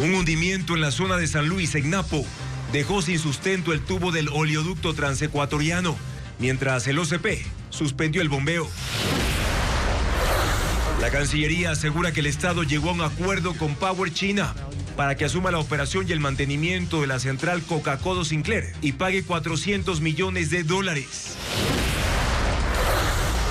Un hundimiento en la zona de San Luis, en Napo, dejó sin sustento el tubo del oleoducto transecuatoriano, mientras el OCP suspendió el bombeo. La Cancillería asegura que el Estado llegó a un acuerdo con Power China para que asuma la operación y el mantenimiento de la central Coca-Cola Sinclair y pague $400 millones.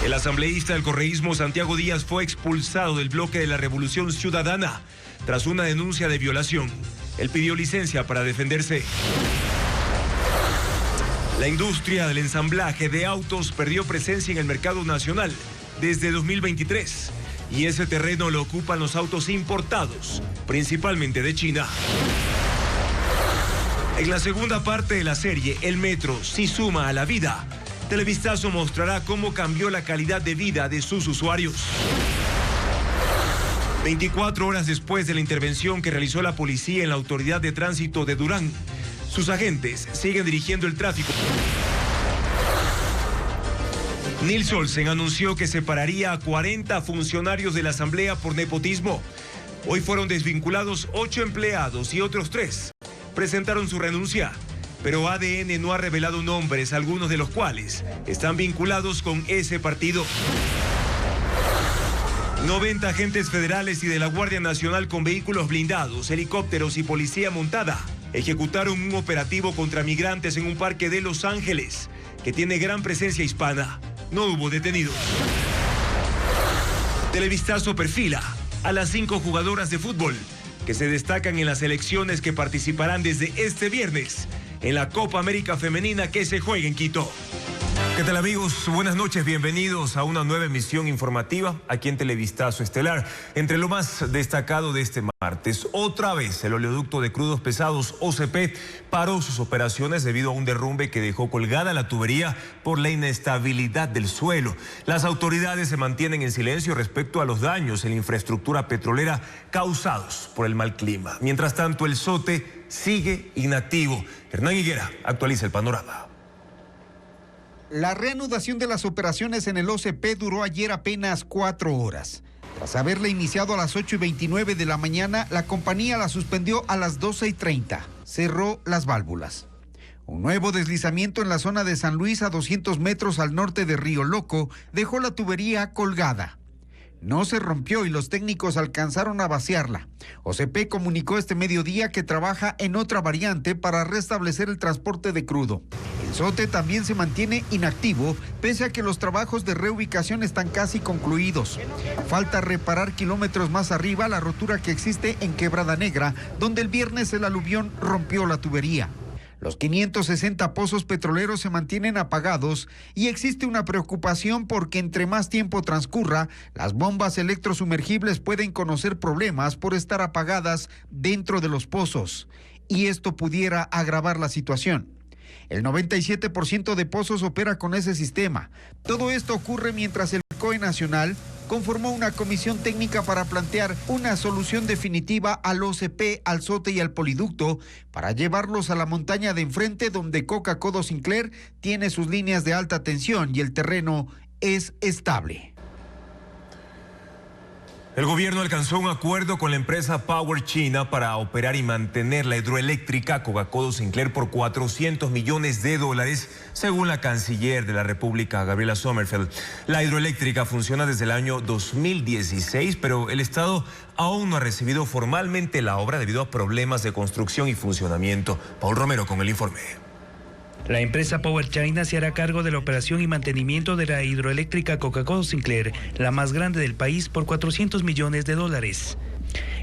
El asambleísta del correísmo Santiago Díaz fue expulsado del bloque de la Revolución Ciudadana tras una denuncia de violación. Él pidió licencia para defenderse. La industria del ensamblaje de autos perdió presencia en el mercado nacional desde 2023 y ese terreno lo ocupan los autos importados, principalmente de China. En la segunda parte de la serie, El Metro sí suma a la vida. Televistazo mostrará cómo cambió la calidad de vida de sus usuarios. 24 horas después de la intervención que realizó la policía en la Autoridad de Tránsito de Durán, sus agentes siguen dirigiendo el tráfico. Nils Olsen anunció que separaría a 40 funcionarios de la Asamblea por nepotismo. Hoy fueron desvinculados 8 empleados y otros 3 presentaron su renuncia, pero ADN no ha revelado nombres, algunos de los cuales están vinculados con ese partido. 90 agentes federales y de la Guardia Nacional con vehículos blindados, helicópteros y policía montada ejecutaron un operativo contra migrantes en un parque de Los Ángeles que tiene gran presencia hispana. No hubo detenidos. Televistazo perfila a las 5 jugadoras de fútbol que se destacan en las selecciones que participarán desde este viernes en la Copa América Femenina que se juega en Quito. ¿Qué tal, amigos? Buenas noches, bienvenidos a una nueva emisión informativa aquí en Televistazo Estelar. Entre lo más destacado de este martes, otra vez el oleoducto de crudos pesados OCP paró sus operaciones debido a un derrumbe que dejó colgada la tubería por la inestabilidad del suelo. Las autoridades se mantienen en silencio respecto a los daños en la infraestructura petrolera causados por el mal clima. Mientras tanto, el SOTE sigue inactivo. Hernán Higuera actualiza el panorama. La reanudación de las operaciones en el OCP duró ayer apenas 4 horas. Tras haberla iniciado a las 8:29 de la mañana, la compañía la suspendió a las 12:30. Cerró las válvulas. Un nuevo deslizamiento en la zona de San Luis, a 200 metros al norte de Río Loco, dejó la tubería colgada. No se rompió y los técnicos alcanzaron a vaciarla. OCP comunicó este mediodía que trabaja en otra variante para restablecer el transporte de crudo. El SOTE también se mantiene inactivo, pese a que los trabajos de reubicación están casi concluidos. Falta reparar kilómetros más arriba la rotura que existe en Quebrada Negra, donde el viernes el aluvión rompió la tubería. Los 560 pozos petroleros se mantienen apagados y existe una preocupación porque entre más tiempo transcurra, las bombas electrosumergibles pueden conocer problemas por estar apagadas dentro de los pozos, y esto pudiera agravar la situación. El 97% de pozos opera con ese sistema. Todo esto ocurre mientras el COE Nacional conformó una comisión técnica para plantear una solución definitiva al OCP, al SOTE y al poliducto para llevarlos a la montaña de enfrente donde Coca-Cola Sinclair tiene sus líneas de alta tensión y el terreno es estable. El gobierno alcanzó un acuerdo con la empresa Power China para operar y mantener la hidroeléctrica Coca-Cola Sinclair por $400 millones, según la canciller de la República, Gabriela Sommerfeld. La hidroeléctrica funciona desde el año 2016, pero el Estado aún no ha recibido formalmente la obra debido a problemas de construcción y funcionamiento. Paul Romero con el informe. La empresa Power China se hará cargo de la operación y mantenimiento de la hidroeléctrica Coca-Cola Sinclair, la más grande del país, por $400 millones.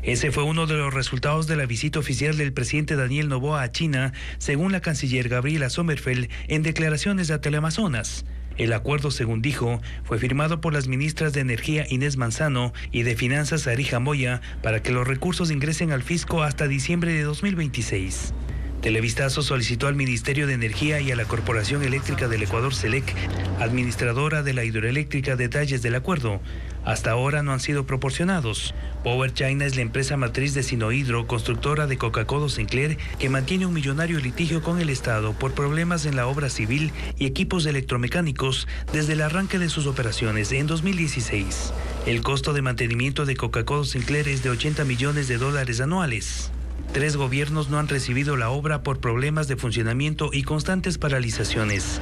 Ese fue uno de los resultados de la visita oficial del presidente Daniel Noboa a China, según la canciller Gabriela Sommerfeld en declaraciones a Teleamazonas. El acuerdo, según dijo, fue firmado por las ministras de Energía Inés Manzano y de Finanzas Arija Moya para que los recursos ingresen al fisco hasta diciembre de 2026. Televistazo solicitó al Ministerio de Energía y a la Corporación Eléctrica del Ecuador, SELEC, administradora de la hidroeléctrica, detalles del acuerdo. Hasta ahora no han sido proporcionados. Power China es la empresa matriz de Sinohydro, constructora de Coca-Cola Sinclair, que mantiene un millonario litigio con el Estado por problemas en la obra civil y equipos electromecánicos desde el arranque de sus operaciones en 2016. El costo de mantenimiento de Coca-Cola Sinclair es de $80 millones anuales. 3 gobiernos no han recibido la obra por problemas de funcionamiento y constantes paralizaciones.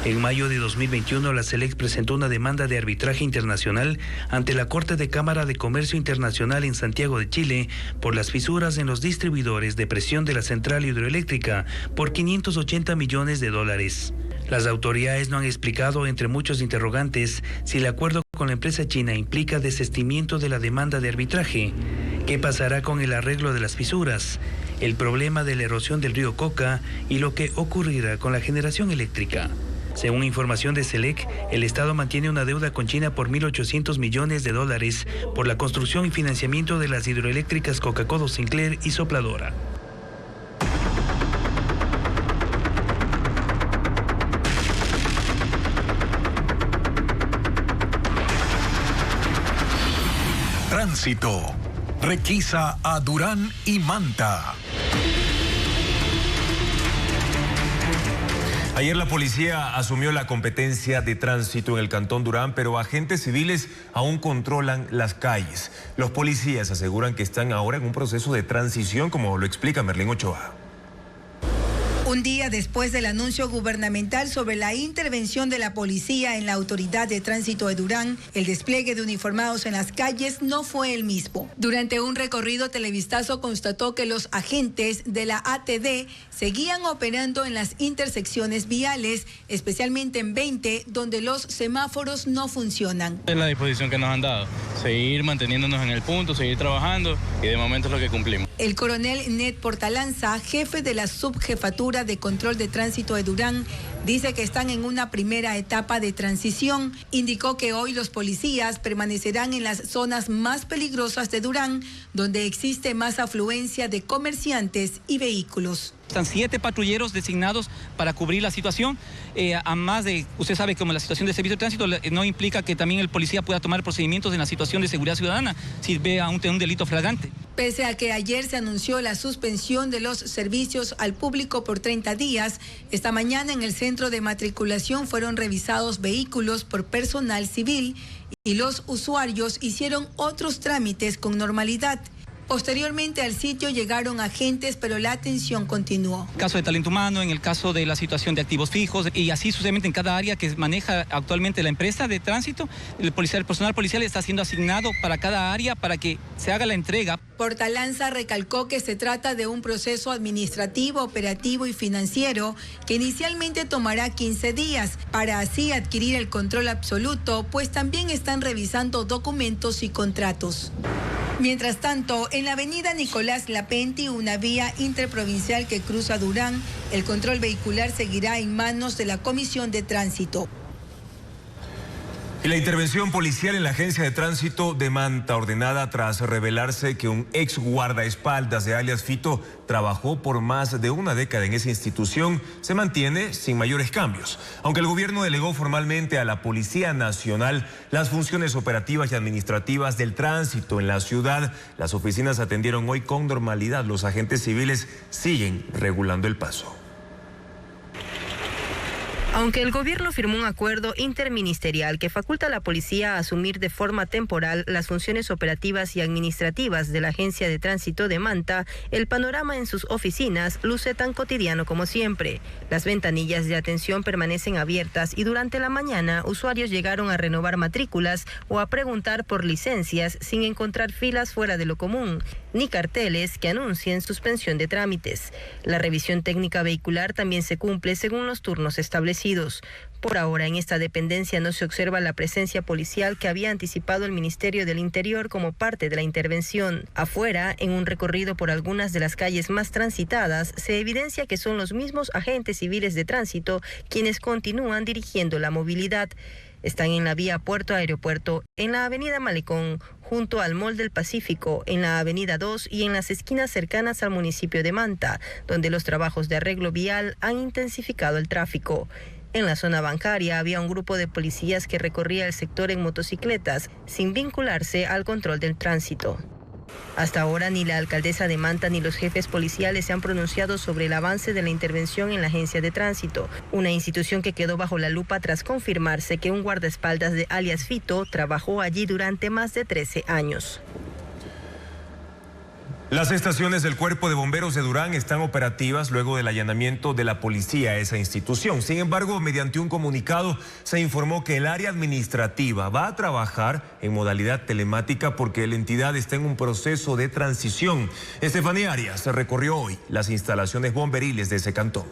En mayo de 2021, la SELEC presentó una demanda de arbitraje internacional ante la Corte de Cámara de Comercio Internacional en Santiago de Chile por las fisuras en los distribuidores de presión de la central hidroeléctrica por $580 millones. Las autoridades no han explicado, entre muchos interrogantes, si el acuerdo con la empresa china implica desistimiento de la demanda de arbitraje. ¿Qué pasará con el arreglo de las fisuras, el problema de la erosión del río Coca y lo que ocurrirá con la generación eléctrica? Según información de SELEC, el Estado mantiene una deuda con China por $1.800 millones por la construcción y financiamiento de las hidroeléctricas Coca-Codo Sinclair y Sopladora. Tránsito. Requisa a Durán y Manta. Ayer la policía asumió la competencia de tránsito en el Cantón Durán, pero agentes civiles aún controlan las calles. Los policías aseguran que están ahora en un proceso de transición, como lo explica Merlín Ochoa. Un día después del anuncio gubernamental sobre la intervención de la policía en la Autoridad de Tránsito de Durán, el despliegue de uniformados en las calles no fue el mismo. Durante un recorrido, Televistazo constató que los agentes de la ATD seguían operando en las intersecciones viales, especialmente en 20, donde los semáforos no funcionan. Es la disposición que nos han dado, seguir manteniéndonos en el punto, seguir trabajando, y de momento es lo que cumplimos. El coronel Ned Portalanza, jefe de la Subjefatura de Control de Tránsito de Durán, dice que están en una primera etapa de transición. Indicó que hoy los policías permanecerán en las zonas más peligrosas de Durán, donde existe más afluencia de comerciantes y vehículos. Están 7 patrulleros designados para cubrir la situación. Además de, usted sabe, como la situación de servicio de tránsito no implica que también el policía pueda tomar procedimientos en la situación de seguridad ciudadana si ve a un delito flagrante. Pese a que ayer se anunció la suspensión de los servicios al público por 30 días, esta mañana en el centro de matriculación fueron revisados vehículos por personal civil y los usuarios hicieron otros trámites con normalidad. Posteriormente al sitio llegaron agentes, pero la atención continuó. En el caso de talento humano, en el caso de la situación de activos fijos y así sucesivamente en cada área que maneja actualmente la empresa de tránsito, el personal policial está siendo asignado para cada área para que se haga la entrega. Portalanza recalcó que se trata de un proceso administrativo, operativo y financiero que inicialmente tomará 15 días para así adquirir el control absoluto, pues también están revisando documentos y contratos. Mientras tanto, en la avenida Nicolás Lapenti, una vía interprovincial que cruza Durán, el control vehicular seguirá en manos de la Comisión de Tránsito. Y la intervención policial en la Agencia de Tránsito de Manta, ordenada tras revelarse que un ex guardaespaldas de alias Fito trabajó por más de una década en esa institución, se mantiene sin mayores cambios. Aunque el gobierno delegó formalmente a la Policía Nacional las funciones operativas y administrativas del tránsito en la ciudad, las oficinas atendieron hoy con normalidad. Los agentes civiles siguen regulando el paso. Aunque el gobierno firmó un acuerdo interministerial que faculta a la policía a asumir de forma temporal las funciones operativas y administrativas de la Agencia de Tránsito de Manta, el panorama en sus oficinas luce tan cotidiano como siempre. Las ventanillas de atención permanecen abiertas y durante la mañana usuarios llegaron a renovar matrículas o a preguntar por licencias sin encontrar filas fuera de lo común, ni carteles que anuncien suspensión de trámites. La revisión técnica vehicular también se cumple según los turnos establecidos. Por ahora, en esta dependencia no se observa la presencia policial que había anticipado el Ministerio del Interior como parte de la intervención. Afuera, en un recorrido por algunas de las calles más transitadas, se evidencia que son los mismos agentes civiles de tránsito quienes continúan dirigiendo la movilidad. Están en la vía Puerto-Aeropuerto, en la avenida Malecón, junto al Mall del Pacífico, en la avenida 2 y en las esquinas cercanas al municipio de Manta, donde los trabajos de arreglo vial han intensificado el tráfico. En la zona bancaria había un grupo de policías que recorría el sector en motocicletas, sin vincularse al control del tránsito. Hasta ahora ni la alcaldesa de Manta ni los jefes policiales se han pronunciado sobre el avance de la intervención en la Agencia de Tránsito, una institución que quedó bajo la lupa tras confirmarse que un guardaespaldas de alias Fito trabajó allí durante más de 13 años. Las estaciones del Cuerpo de Bomberos de Durán están operativas luego del allanamiento de la policía a esa institución. Sin embargo, mediante un comunicado se informó que el área administrativa va a trabajar en modalidad telemática porque la entidad está en un proceso de transición. Estefanía Arias recorrió hoy las instalaciones bomberiles de ese cantón.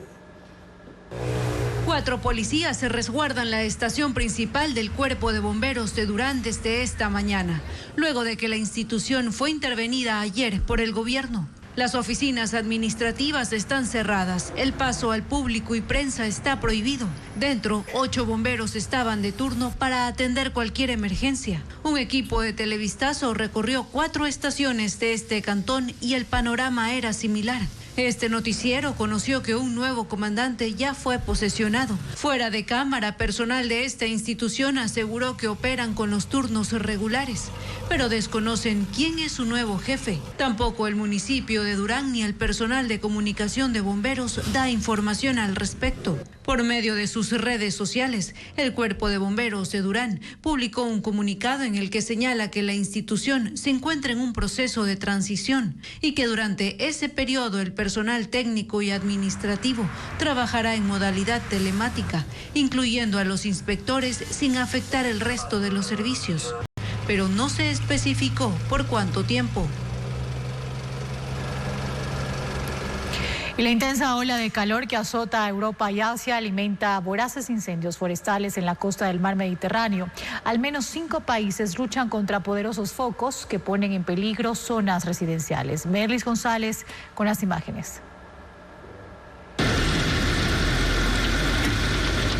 4 policías se resguardan la estación principal del Cuerpo de Bomberos de Durán desde esta mañana, luego de que la institución fue intervenida ayer por el gobierno. Las oficinas administrativas están cerradas, el paso al público y prensa está prohibido. Dentro, 8 bomberos estaban de turno para atender cualquier emergencia. Un equipo de Televistazo recorrió 4 estaciones de este cantón y el panorama era similar. Este noticiero conoció que un nuevo comandante ya fue posesionado. Fuera de cámara, personal de esta institución aseguró que operan con los turnos regulares, pero desconocen quién es su nuevo jefe. Tampoco el municipio de Durán ni el personal de comunicación de bomberos da información al respecto. Por medio de sus redes sociales, el Cuerpo de Bomberos de Durán publicó un comunicado en el que señala que la institución se encuentra en un proceso de transición y que durante ese periodo el personal técnico y administrativo trabajará en modalidad telemática, incluyendo a los inspectores sin afectar el resto de los servicios. Pero no se especificó por cuánto tiempo. Y la intensa ola de calor que azota a Europa y Asia alimenta voraces incendios forestales en la costa del mar Mediterráneo. Al menos 5 países luchan contra poderosos focos que ponen en peligro zonas residenciales. Merlis González con las imágenes.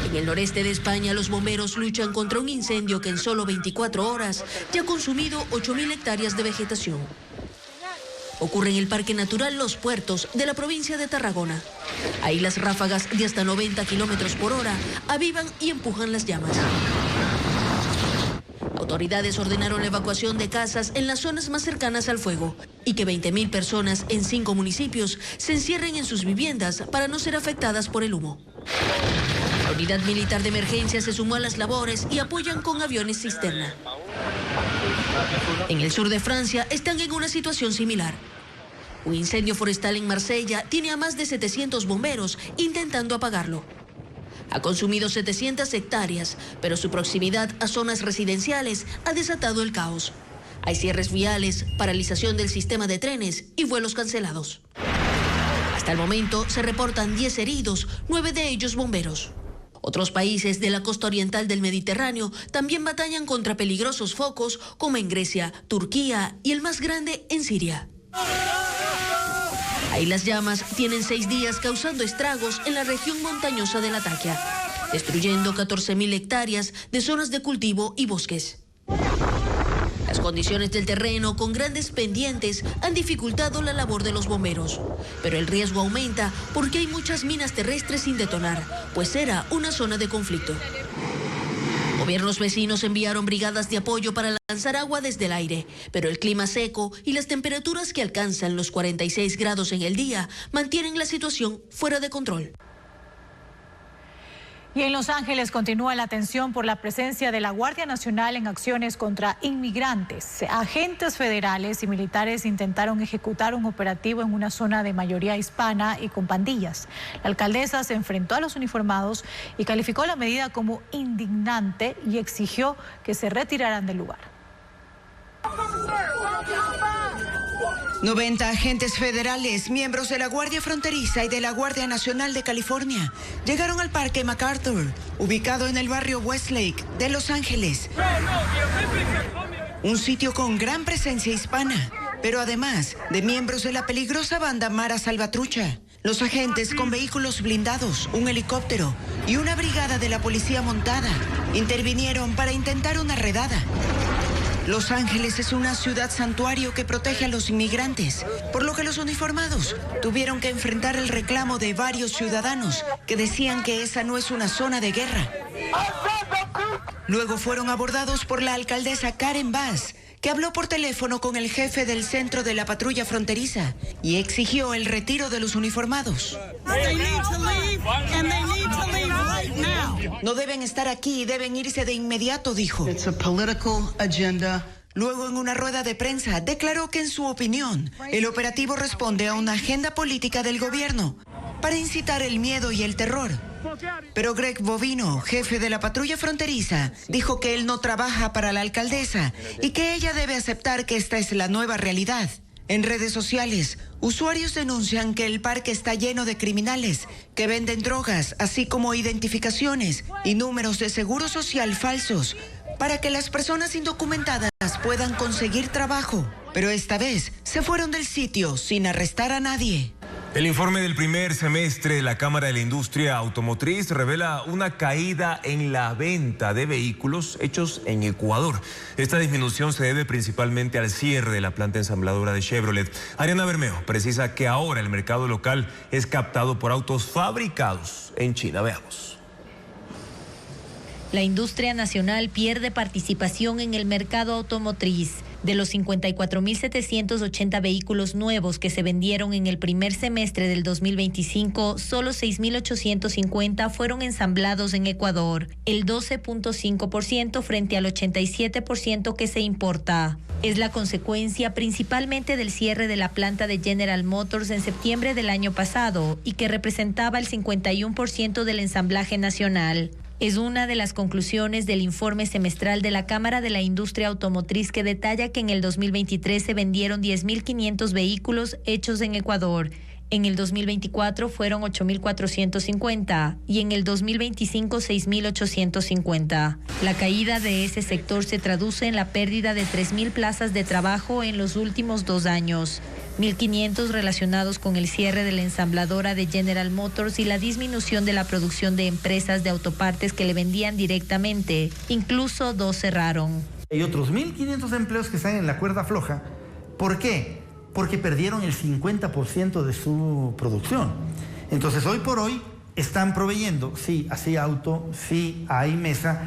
En el noreste de España, los bomberos luchan contra un incendio que en solo 24 horas ya ha consumido 8.000 hectáreas de vegetación. Ocurre en el Parque Natural Los Puertos de la provincia de Tarragona. Ahí las ráfagas de hasta 90 kilómetros por hora avivan y empujan las llamas. Autoridades ordenaron la evacuación de casas en las zonas más cercanas al fuego y que 20.000 personas en 5 municipios se encierren en sus viviendas para no ser afectadas por el humo. La unidad militar de emergencia se sumó a las labores y apoyan con aviones cisterna. En el sur de Francia están en una situación similar. Un incendio forestal en Marsella tiene a más de 700 bomberos intentando apagarlo. Ha consumido 700 hectáreas, pero su proximidad a zonas residenciales ha desatado el caos. Hay cierres viales, paralización del sistema de trenes y vuelos cancelados. Hasta el momento se reportan 10 heridos, 9 de ellos bomberos. Otros países de la costa oriental del Mediterráneo también batallan contra peligrosos focos, como en Grecia, Turquía y el más grande en Siria. Ahí las llamas tienen 6 días causando estragos en la región montañosa de Latakia, destruyendo 14.000 hectáreas de zonas de cultivo y bosques. Las condiciones del terreno con grandes pendientes han dificultado la labor de los bomberos, pero el riesgo aumenta porque hay muchas minas terrestres sin detonar, pues era una zona de conflicto. Gobiernos vecinos enviaron brigadas de apoyo para lanzar agua desde el aire, pero el clima seco y las temperaturas que alcanzan los 46 grados en el día mantienen la situación fuera de control. Y en Los Ángeles continúa la tensión por la presencia de la Guardia Nacional en acciones contra inmigrantes. Agentes federales y militares intentaron ejecutar un operativo en una zona de mayoría hispana y con pandillas. La alcaldesa se enfrentó a los uniformados y calificó la medida como indignante y exigió que se retiraran del lugar. 90 agentes federales, miembros de la Guardia Fronteriza y de la Guardia Nacional de California, llegaron al Parque MacArthur, ubicado en el barrio Westlake de Los Ángeles. Un sitio con gran presencia hispana, pero además de miembros de la peligrosa banda Mara Salvatrucha. Los agentes con vehículos blindados, un helicóptero y una brigada de la policía montada intervinieron para intentar una redada. Los Ángeles es una ciudad santuario que protege a los inmigrantes, por lo que los uniformados tuvieron que enfrentar el reclamo de varios ciudadanos que decían que esa no es una zona de guerra. Luego fueron abordados por la alcaldesa Karen Bass, que habló por teléfono con el jefe del centro de la patrulla fronteriza y exigió el retiro de los uniformados. No deben estar aquí y deben irse de inmediato, dijo. Luego, en una rueda de prensa, declaró que en su opinión, el operativo responde a una agenda política del gobierno para incitar el miedo y el terror. Pero Greg Bovino, jefe de la patrulla fronteriza, dijo que él no trabaja para la alcaldesa y que ella debe aceptar que esta es la nueva realidad. En redes sociales, usuarios denuncian que el parque está lleno de criminales que venden drogas, así como identificaciones y números de seguro social falsos para que las personas indocumentadas puedan conseguir trabajo. Pero esta vez se fueron del sitio sin arrestar a nadie. El informe del primer semestre de la Cámara de la Industria Automotriz revela una caída en la venta de vehículos hechos en Ecuador. Esta disminución se debe principalmente al cierre de la planta ensambladora de Chevrolet. Ariana Bermeo precisa que ahora el mercado local es captado por autos fabricados en China. Veamos. La industria nacional pierde participación en el mercado automotriz. De los 54.780 vehículos nuevos que se vendieron en el primer semestre del 2025, solo 6.850 fueron ensamblados en Ecuador, el 12.5% frente al 87% que se importa. Es la consecuencia principalmente del cierre de la planta de General Motors en septiembre del año pasado y que representaba el 51% del ensamblaje nacional. Es una de las conclusiones del informe semestral de la Cámara de la Industria Automotriz que detalla que en el 2023 se vendieron 10.500 vehículos hechos en Ecuador. En el 2024 fueron 8.450 y en el 2025 6.850. La caída de ese sector se traduce en la pérdida de 3.000 plazas de trabajo en los últimos 2 años. 1.500 relacionados con el cierre de la ensambladora de General Motors y la disminución de la producción de empresas de autopartes que le vendían directamente. Incluso 2 cerraron. Hay otros 1.500 empleos que están en la cuerda floja. ¿Por qué? Porque perdieron el 50% de su producción. Entonces, hoy por hoy están proveyendo, sí, así auto, sí, hay mesa,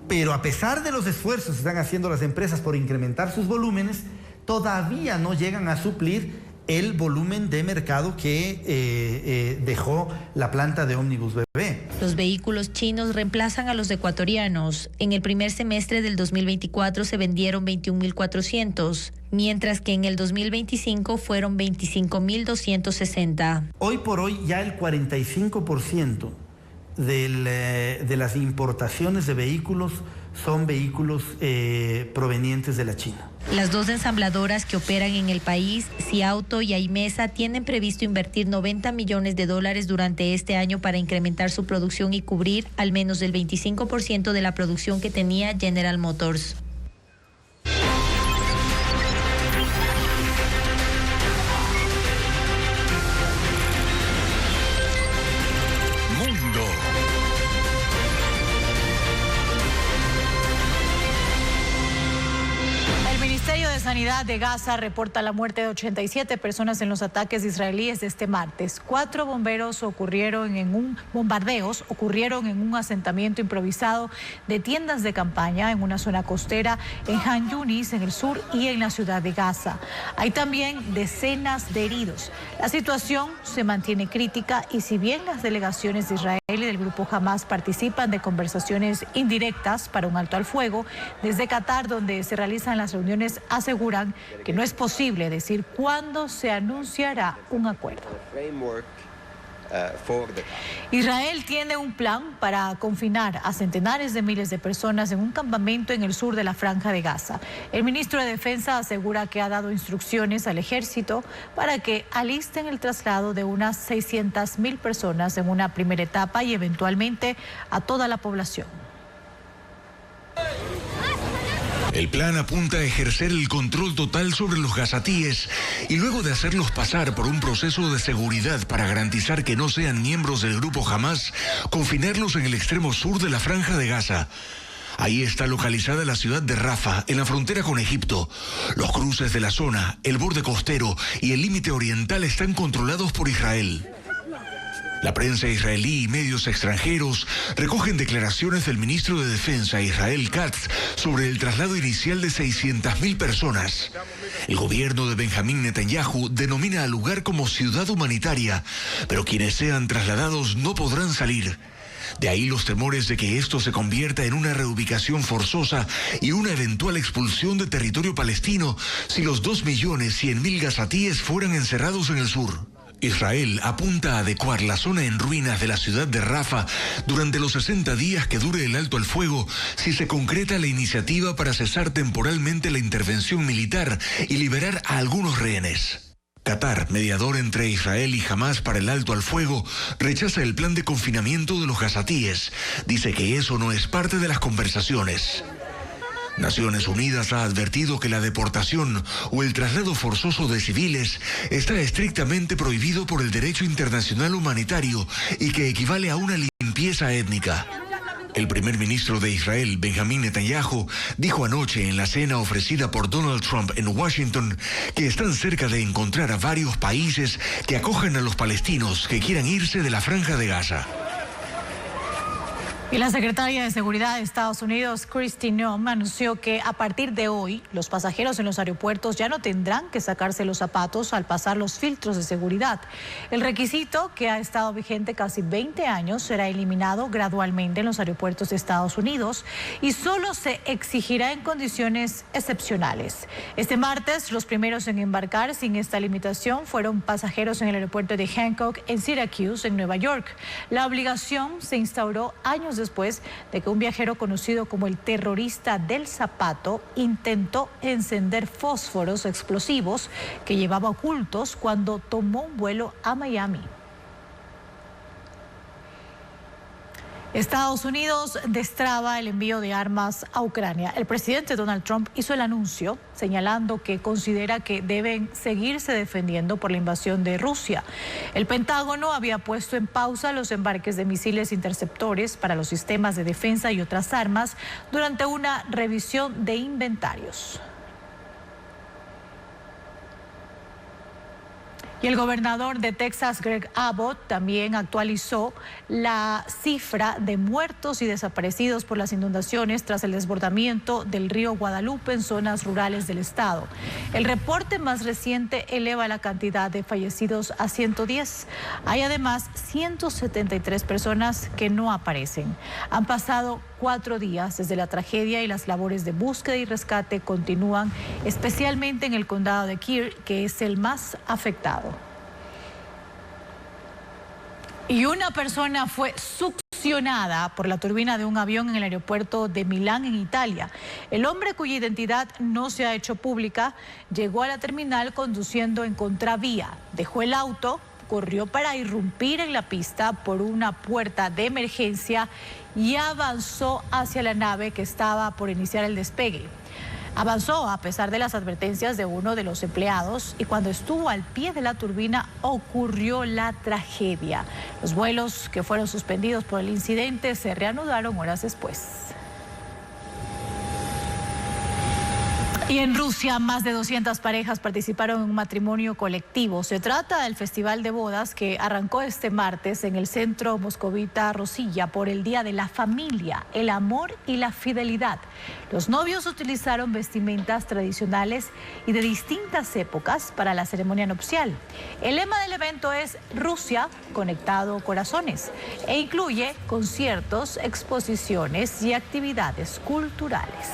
pero a pesar de los esfuerzos que están haciendo las empresas por incrementar sus volúmenes, todavía no llegan a suplir el volumen de mercado que dejó la planta de Ómnibus BB. Los vehículos chinos reemplazan a los ecuatorianos. En el primer semestre del 2024 se vendieron 21.400, mientras que en el 2025 fueron 25.260. Hoy por hoy ya el 45% de las importaciones de vehículos son vehículos provenientes de la China. Las 2 ensambladoras que operan en el país, Ciauto y Aimesa, tienen previsto invertir $90 millones durante este año para incrementar su producción y cubrir al menos el 25% de la producción que tenía General Motors. Sanidad de Gaza reporta la muerte de 87 personas en los ataques israelíes de este martes. 4 bombardeos ocurrieron en un asentamiento improvisado de tiendas de campaña en una zona costera en Han Yunis, en el sur, y en la ciudad de Gaza. Hay también decenas de heridos. La situación se mantiene crítica y si bien las delegaciones de Israel y del grupo Hamas participan de conversaciones indirectas para un alto al fuego, desde Qatar, donde se realizan las reuniones, aseguran que no es posible decir cuándo se anunciará un acuerdo. Israel tiene un plan para confinar a centenares de miles de personas en un campamento en el sur de la Franja de Gaza. El ministro de Defensa asegura que ha dado instrucciones al ejército para que alisten el traslado de unas 600.000 personas en una primera etapa y eventualmente a toda la población. El plan apunta a ejercer el control total sobre los gazatíes y luego de hacerlos pasar por un proceso de seguridad para garantizar que no sean miembros del grupo Hamas, confinarlos en el extremo sur de la Franja de Gaza. Ahí está localizada la ciudad de Rafah, en la frontera con Egipto. Los cruces de la zona, el borde costero y el límite oriental están controlados por Israel. La prensa israelí y medios extranjeros recogen declaraciones del ministro de Defensa, Israel Katz, sobre el traslado inicial de 600.000 personas. El gobierno de Benjamín Netanyahu denomina al lugar como ciudad humanitaria, pero quienes sean trasladados no podrán salir. De ahí los temores de que esto se convierta en una reubicación forzosa y una eventual expulsión de territorio palestino si los 2.100.000 gazatíes fueran encerrados en el sur. Israel apunta a adecuar la zona en ruinas de la ciudad de Rafah durante los 60 días que dure el alto al fuego si se concreta la iniciativa para cesar temporalmente la intervención militar y liberar a algunos rehenes. Qatar, mediador entre Israel y Hamás para el alto al fuego, rechaza el plan de confinamiento de los gazatíes. Dice que eso no es parte de las conversaciones. Naciones Unidas ha advertido que la deportación o el traslado forzoso de civiles está estrictamente prohibido por el derecho internacional humanitario y que equivale a una limpieza étnica. El primer ministro de Israel, Benjamín Netanyahu, dijo anoche en la cena ofrecida por Donald Trump en Washington que están cerca de encontrar a varios países que acojan a los palestinos que quieran irse de la Franja de Gaza. Y la secretaria de Seguridad de Estados Unidos, Kristi Noem, anunció que a partir de hoy los pasajeros en los aeropuertos ya no tendrán que sacarse los zapatos al pasar los filtros de seguridad. El requisito, que ha estado vigente casi 20 años, será eliminado gradualmente en los aeropuertos de Estados Unidos y solo se exigirá en condiciones excepcionales. Este martes, los primeros en embarcar sin esta limitación fueron pasajeros en el aeropuerto de Hancock en Syracuse, en Nueva York. La obligación se instauró años después de que un viajero conocido como el terrorista del zapato intentó encender fósforos explosivos que llevaba ocultos cuando tomó un vuelo a Miami. Estados Unidos destraba el envío de armas a Ucrania. El presidente Donald Trump hizo el anuncio señalando que considera que deben seguirse defendiendo por la invasión de Rusia. El Pentágono había puesto en pausa los embarques de misiles interceptores para los sistemas de defensa y otras armas durante una revisión de inventarios. Y el gobernador de Texas, Greg Abbott, también actualizó la cifra de muertos y desaparecidos por las inundaciones tras el desbordamiento del río Guadalupe en zonas rurales del estado. El reporte más reciente eleva la cantidad de fallecidos a 110. Hay además 173 personas que no aparecen. Han pasado 4 días desde la tragedia y las labores de búsqueda y rescate continúan, especialmente en el condado de Kern, que es el más afectado. Y una persona fue succionada por la turbina de un avión en el aeropuerto de Milán, en Italia. El hombre, cuya identidad no se ha hecho pública, llegó a la terminal conduciendo en contravía. Dejó el auto, corrió para irrumpir en la pista por una puerta de emergencia y avanzó hacia la nave que estaba por iniciar el despegue. Avanzó a pesar de las advertencias de uno de los empleados y cuando estuvo al pie de la turbina ocurrió la tragedia. Los vuelos que fueron suspendidos por el incidente se reanudaron horas después. Y en Rusia, más de 200 parejas participaron en un matrimonio colectivo. Se trata del festival de bodas que arrancó este martes en el centro moscovita Rosilla por el Día de la Familia, el Amor y la Fidelidad. Los novios utilizaron vestimentas tradicionales y de distintas épocas para la ceremonia nupcial. El lema del evento es Rusia, conectado corazones, e incluye conciertos, exposiciones y actividades culturales.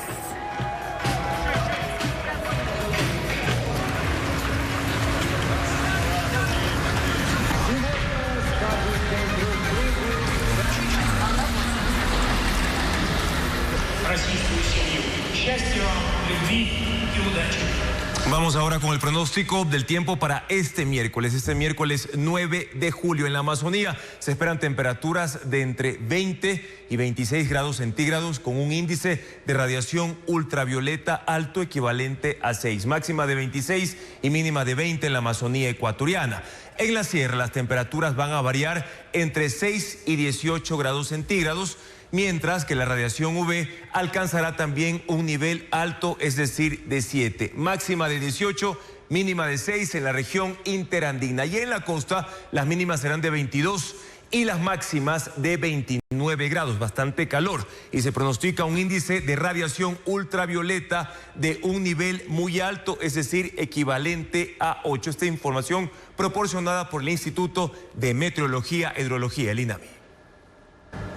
Vamos ahora con el pronóstico del tiempo para este miércoles 9 de julio. En la Amazonía se esperan temperaturas de entre 20 y 26 grados centígrados con un índice de radiación ultravioleta alto equivalente a 6, máxima de 26 y mínima de 20 en la Amazonía ecuatoriana. En la sierra las temperaturas van a variar entre 6 y 18 grados centígrados, mientras que la radiación UV alcanzará también un nivel alto, es decir, de 7, máxima de 18, mínima de 6 en la región interandina. Y en la costa las mínimas serán de 22 y las máximas de 29 grados, bastante calor. Y se pronostica un índice de radiación ultravioleta de un nivel muy alto, es decir, equivalente a 8. Esta información proporcionada por el Instituto de Meteorología e Hidrología, el INAMI.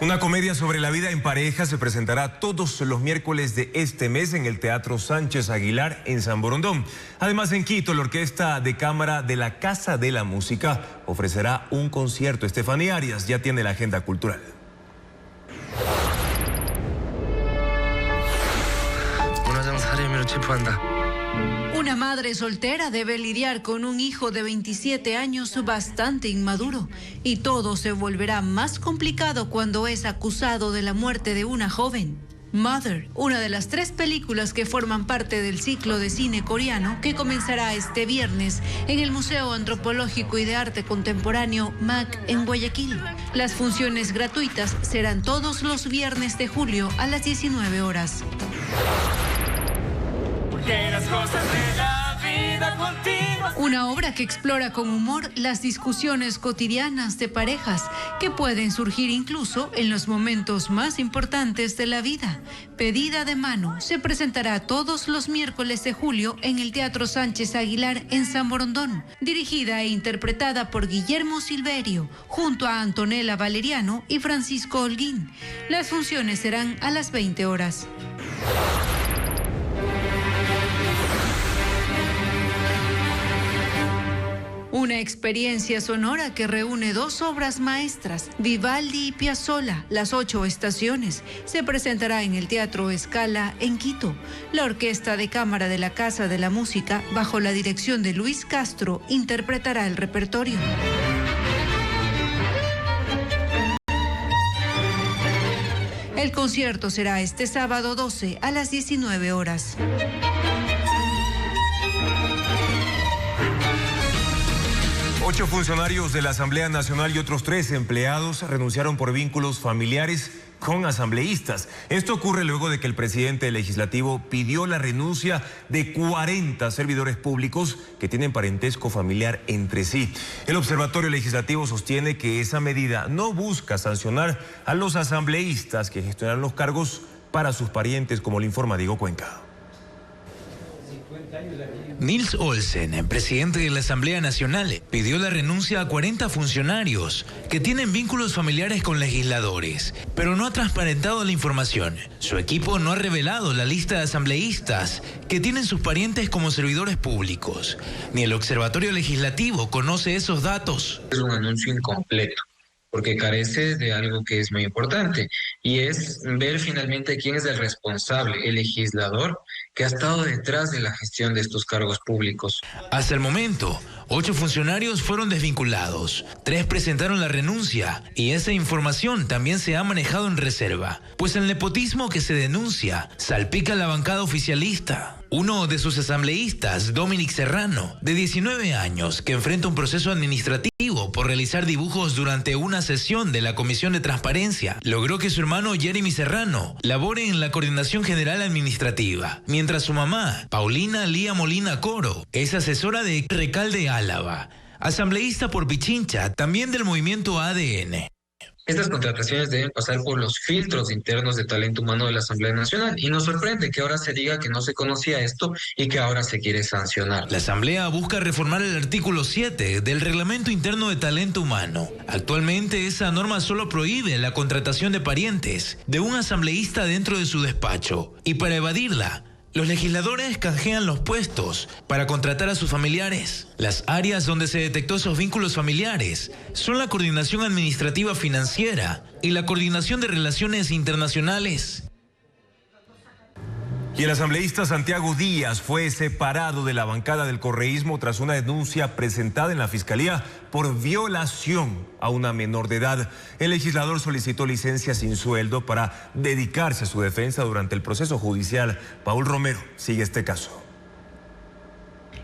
Una comedia sobre la vida en pareja se presentará todos los miércoles de este mes en el Teatro Sánchez Aguilar en San Borondón. Además, en Quito, la Orquesta de Cámara de la Casa de la Música ofrecerá un concierto. Estefanía Arias ya tiene la agenda cultural. Una madre soltera debe lidiar con un hijo de 27 años bastante inmaduro, y todo se volverá más complicado cuando es acusado de la muerte de una joven. Mother, una de las 3 películas que forman parte del ciclo de cine coreano que comenzará este viernes en el Museo Antropológico y de Arte Contemporáneo MAC en Guayaquil. Las funciones gratuitas serán todos los viernes de julio a las 19 horas. Que las cosas de la vida continuas. Una obra que explora con humor las discusiones cotidianas de parejas que pueden surgir incluso en los momentos más importantes de la vida. Pedida de mano se presentará todos los miércoles de julio en el Teatro Sánchez Aguilar en San Borondón, dirigida e interpretada por Guillermo Silverio, junto a Antonella Valeriano y Francisco Holguín. Las funciones serán a las 20 horas. Una experiencia sonora que reúne 2 obras maestras, Vivaldi y Piazzolla, Las 8 estaciones, se presentará en el Teatro Scala en Quito. La Orquesta de Cámara de la Casa de la Música, bajo la dirección de Luis Castro, interpretará el repertorio. El concierto será este sábado 12 a las 19 horas. Ocho funcionarios de la Asamblea Nacional y otros 3 empleados renunciaron por vínculos familiares con asambleístas. Esto ocurre luego de que el presidente legislativo pidió la renuncia de 40 servidores públicos que tienen parentesco familiar entre sí. El Observatorio Legislativo sostiene que esa medida no busca sancionar a los asambleístas que gestionan los cargos para sus parientes, como lo informa Diego Cuenca. Nils Olsen, presidente de la Asamblea Nacional, pidió la renuncia a 40 funcionarios que tienen vínculos familiares con legisladores, pero no ha transparentado la información. Su equipo no ha revelado la lista de asambleístas que tienen sus parientes como servidores públicos. Ni el Observatorio Legislativo conoce esos datos. Es un anuncio incompleto, porque carece de algo que es muy importante, y es ver finalmente quién es el responsable, el legislador, que ha estado detrás de la gestión de estos cargos públicos. Hasta el momento, 8 funcionarios fueron desvinculados, 3 presentaron la renuncia, y esa información también se ha manejado en reserva, pues el nepotismo que se denuncia salpica a la bancada oficialista. Uno de sus asambleístas, Dominic Serrano, de 19 años, que enfrenta un proceso administrativo por realizar dibujos durante una sesión de la Comisión de Transparencia, logró que su hermano Jeremy Serrano labore en la Coordinación General Administrativa, mientras su mamá, Paulina Lía Molina Coro, es asesora de Recalde Álava, asambleísta por Pichincha, también del movimiento ADN. Estas contrataciones deben pasar por los filtros internos de talento humano de la Asamblea Nacional, y nos sorprende que ahora se diga que no se conocía esto y que ahora se quiere sancionar. La Asamblea busca reformar el artículo 7 del Reglamento Interno de Talento Humano. Actualmente esa norma solo prohíbe la contratación de parientes de un asambleísta dentro de su despacho, y para evadirla, los legisladores canjean los puestos para contratar a sus familiares. Las áreas donde se detectó esos vínculos familiares son la Coordinación Administrativa Financiera y la Coordinación de Relaciones Internacionales. Y el asambleísta Santiago Díaz fue separado de la bancada del correísmo tras una denuncia presentada en la Fiscalía por violación a una menor de edad. El legislador solicitó licencia sin sueldo para dedicarse a su defensa durante el proceso judicial. Paul Romero sigue este caso.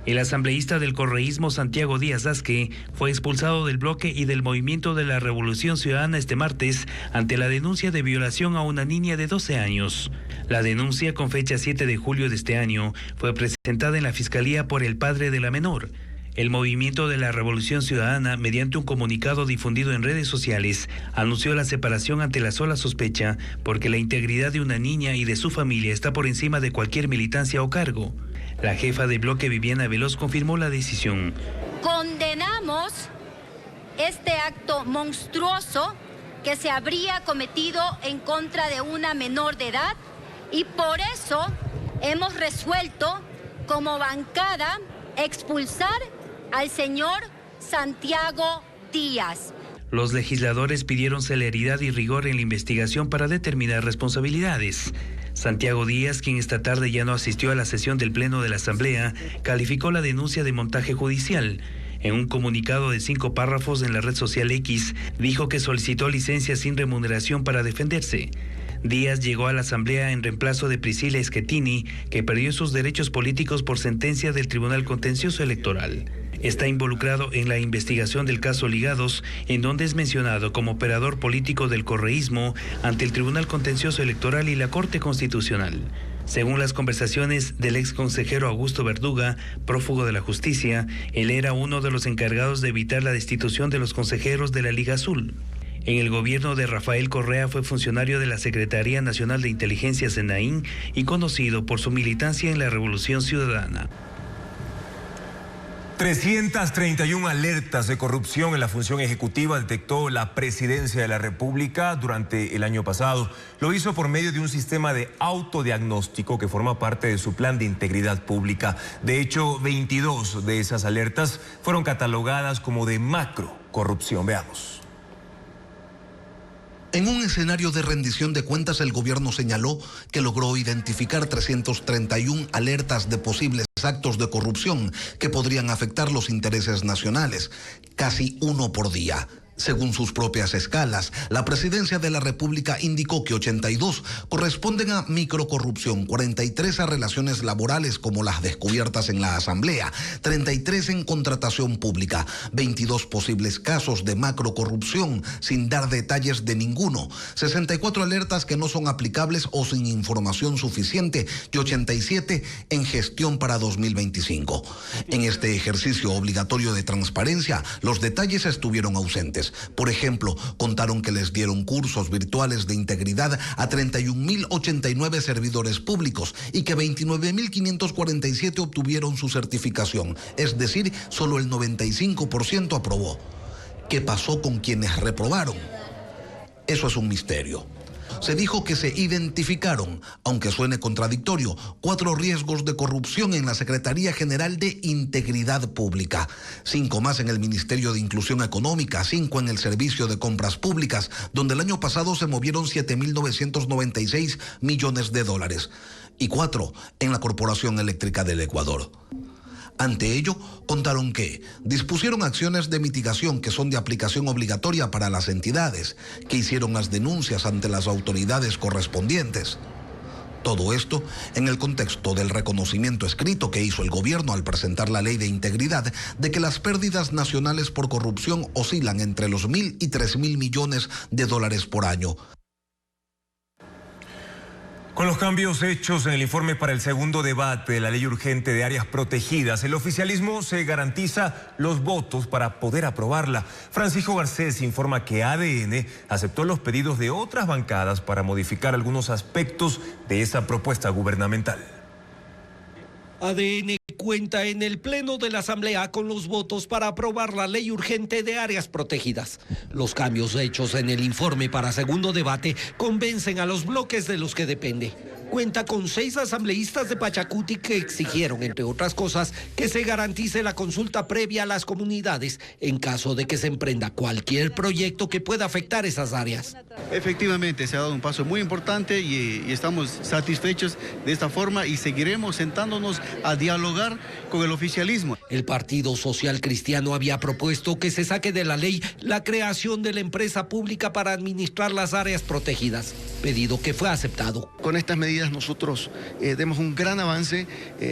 El asambleísta del correísmo Santiago Díaz Asque fue expulsado del bloque y del Movimiento de la Revolución Ciudadana este martes ante la denuncia de violación a una niña de 12 años. La denuncia, con fecha 7 de julio de este año, fue presentada en la Fiscalía por el padre de la menor. El Movimiento de la Revolución Ciudadana, mediante un comunicado difundido en redes sociales, anunció la separación ante la sola sospecha porque la integridad de una niña y de su familia está por encima de cualquier militancia o cargo. La jefa de bloque, Viviana Veloz, confirmó la decisión. Condenamos este acto monstruoso que se habría cometido en contra de una menor de edad y por eso hemos resuelto como bancada expulsar al señor Santiago Díaz. Los legisladores pidieron celeridad y rigor en la investigación para determinar responsabilidades. Santiago Díaz, quien esta tarde ya no asistió a la sesión del Pleno de la Asamblea, calificó la denuncia de montaje judicial. En un comunicado de 5 párrafos en la red social X, dijo que solicitó licencia sin remuneración para defenderse. Díaz llegó a la Asamblea en reemplazo de Priscila Schettini, que perdió sus derechos políticos por sentencia del Tribunal Contencioso Electoral. Está involucrado en la investigación del caso Ligados, en donde es mencionado como operador político del correísmo ante el Tribunal Contencioso Electoral y la Corte Constitucional. Según las conversaciones del ex consejero Augusto Verduga, prófugo de la justicia, él era uno de los encargados de evitar la destitución de los consejeros de la Liga Azul. En el gobierno de Rafael Correa fue funcionario de la Secretaría Nacional de Inteligencia SENAIN y conocido por su militancia en la Revolución Ciudadana. 331 alertas de corrupción en la función ejecutiva detectó la Presidencia de la República durante el año pasado. Lo hizo por medio de un sistema de autodiagnóstico que forma parte de su plan de integridad pública. De hecho, 22 de esas alertas fueron catalogadas como de macro corrupción. Veamos. En un escenario de rendición de cuentas, el gobierno señaló que logró identificar 331 alertas de posibles actos de corrupción que podrían afectar los intereses nacionales, casi uno por día. Según sus propias escalas, la Presidencia de la República indicó que 82 corresponden a microcorrupción, 43 a relaciones laborales como las descubiertas en la Asamblea, 33 en contratación pública, 22 posibles casos de macrocorrupción sin dar detalles de ninguno, 64 alertas que no son aplicables o sin información suficiente y 87 en gestión para 2025. En este ejercicio obligatorio de transparencia, los detalles estuvieron ausentes. Por ejemplo, contaron que les dieron cursos virtuales de integridad a 31.089 servidores públicos y que 29.547 obtuvieron su certificación, es decir, solo el 95% aprobó. ¿Qué pasó con quienes reprobaron? Eso es un misterio. Se dijo que se identificaron, aunque suene contradictorio, 4 riesgos de corrupción en la Secretaría General de Integridad Pública, 5 más en el Ministerio de Inclusión Económica, 5 en el Servicio de Compras Públicas, donde el año pasado se movieron 7.996 millones de dólares, y 4 en la Corporación Eléctrica del Ecuador. Ante ello, contaron que dispusieron acciones de mitigación que son de aplicación obligatoria para las entidades, que hicieron las denuncias ante las autoridades correspondientes. Todo esto en el contexto del reconocimiento escrito que hizo el gobierno al presentar la ley de integridad de que las pérdidas nacionales por corrupción oscilan entre los 1.000 y 3.000 millones de dólares por año. Con los cambios hechos en el informe para el segundo debate de la ley urgente de áreas protegidas, el oficialismo se garantiza los votos para poder aprobarla. Francisco Garcés informa que ADN aceptó los pedidos de otras bancadas para modificar algunos aspectos de esa propuesta gubernamental. ADN cuenta en el Pleno de la Asamblea con los votos para aprobar la ley urgente de áreas protegidas. Los cambios hechos en el informe para segundo debate convencen a los bloques de los que depende. Cuenta con 6 asambleístas de Pachacuti que exigieron, entre otras cosas, que se garantice la consulta previa a las comunidades en caso de que se emprenda cualquier proyecto que pueda afectar esas áreas. Efectivamente, se ha dado un paso muy importante y estamos satisfechos de esta forma y seguiremos sentándonos a dialogar con el oficialismo. El Partido Social Cristiano había propuesto que se saque de la ley la creación de la empresa pública para administrar las áreas protegidas, pedido que fue aceptado. Con estas medidas nosotros demos un gran avance,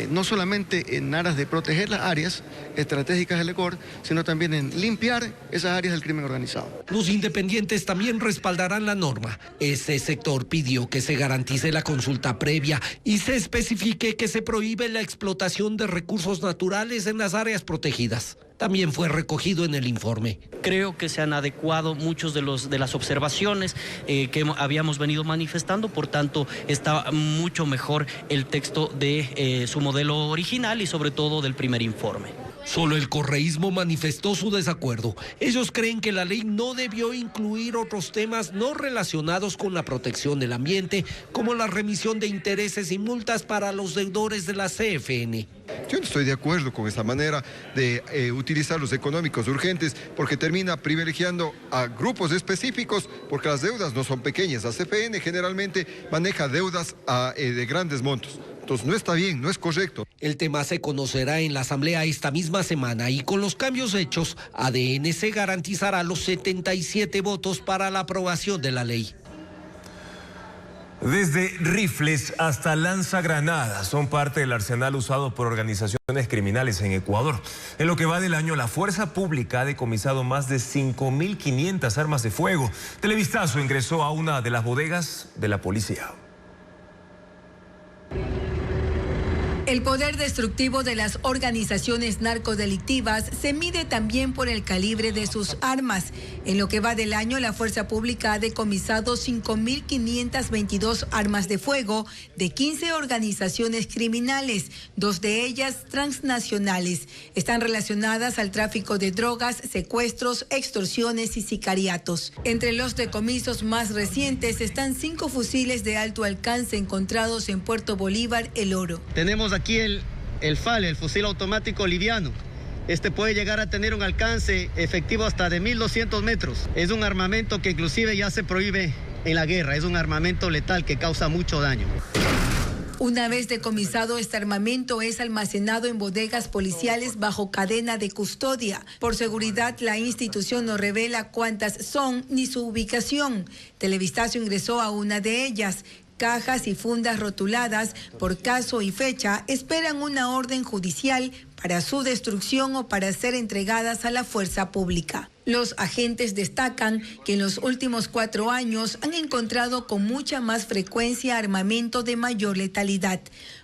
no solamente en aras de proteger las áreas estratégicas del ECOR, sino también en limpiar esas áreas del crimen organizado. Los independientes también respaldarán la norma. Ese sector pidió que se garantice la consulta previa y se especifique que se prohíbe la explotación de recursos naturales en las áreas protegidas. También fue recogido en el informe. Creo que se han adecuado muchos de las observaciones que habíamos venido manifestando, por tanto está mucho mejor el texto de su modelo original y sobre todo del primer informe. Solo el correísmo manifestó su desacuerdo. Ellos creen que la ley no debió incluir otros temas no relacionados con la protección del ambiente, como la remisión de intereses y multas para los deudores de la CFN. Yo no estoy de acuerdo con esta manera de utilizar los económicos urgentes porque termina privilegiando a grupos específicos porque las deudas no son pequeñas. La CFN generalmente maneja deudas de grandes montos. Entonces no está bien, no es correcto. El tema se conocerá en la Asamblea esta misma semana y con los cambios hechos, ADNC garantizará los 77 votos para la aprobación de la ley. Desde rifles hasta lanzagranadas son parte del arsenal usado por organizaciones criminales en Ecuador. En lo que va del año, la fuerza pública ha decomisado más de 5.500 armas de fuego. Televistazo ingresó a una de las bodegas de la policía. El poder destructivo de las organizaciones narcodelictivas se mide también por el calibre de sus armas. En lo que va del año, la fuerza pública ha decomisado 5.522 armas de fuego de 15 organizaciones criminales, 2 de ellas transnacionales. Están relacionadas al tráfico de drogas, secuestros, extorsiones y sicariatos. Entre los decomisos más recientes están 5 fusiles de alto alcance encontrados en Puerto Bolívar, El Oro. Tenemos aquí el FAL, el fusil automático liviano. Este puede llegar a tener un alcance efectivo hasta de 1.200 metros. Es un armamento que inclusive ya se prohíbe en la guerra. Es un armamento letal que causa mucho daño. Una vez decomisado, este armamento es almacenado en bodegas policiales bajo cadena de custodia. Por seguridad, la institución no revela cuántas son ni su ubicación. Televistazo ingresó a una de ellas. Cajas y fundas rotuladas por caso y fecha esperan una orden judicial para su destrucción o para ser entregadas a la fuerza pública. Los agentes destacan que en los últimos 4 años han encontrado con mucha más frecuencia armamento de mayor letalidad.